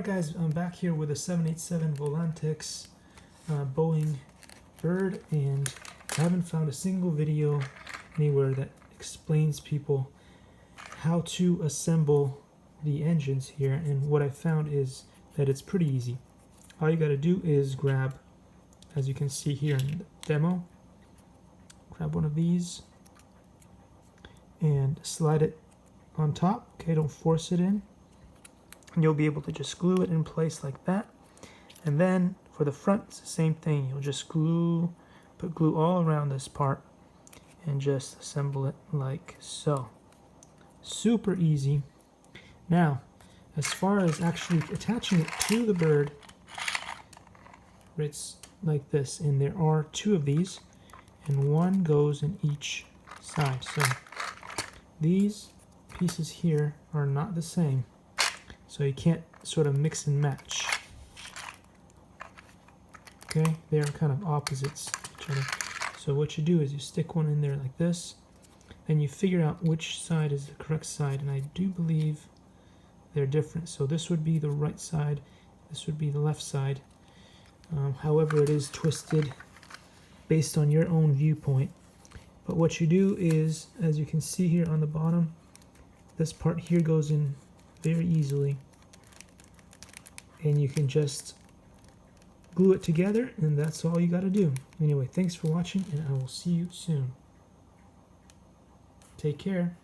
Guys, I'm back here with a 787 Volantex Boeing bird, and I haven't found a single video anywhere that explains people how to assemble the engines here. And what I found is that it's pretty easy. All you got to do is grab, as you can see here in the demo, grab one of these and slide it on top. Okay, don't force it in. And you'll be able to just glue it in place like that. And then for the front, it's the same thing. You'll just put glue all around this part and just assemble it like so. Super easy. Now, as far as actually attaching it to the bird, it's like this, and there are two of these, and one goes in each side. So these pieces here are not the same. So you can't sort of mix and match. Okay, they are kind of opposites of each other. So what you do is you stick one in there like this, and you figure out which side is the correct side, and I do believe they're different. So this would be the right side, this would be the left side. However, it is twisted based on your own viewpoint. But what you do is, as you can see here on the bottom, this part here goes in very easily, and you can just glue it together, and that's all you got to do. Anyway, thanks for watching, and I will see you soon. Take care.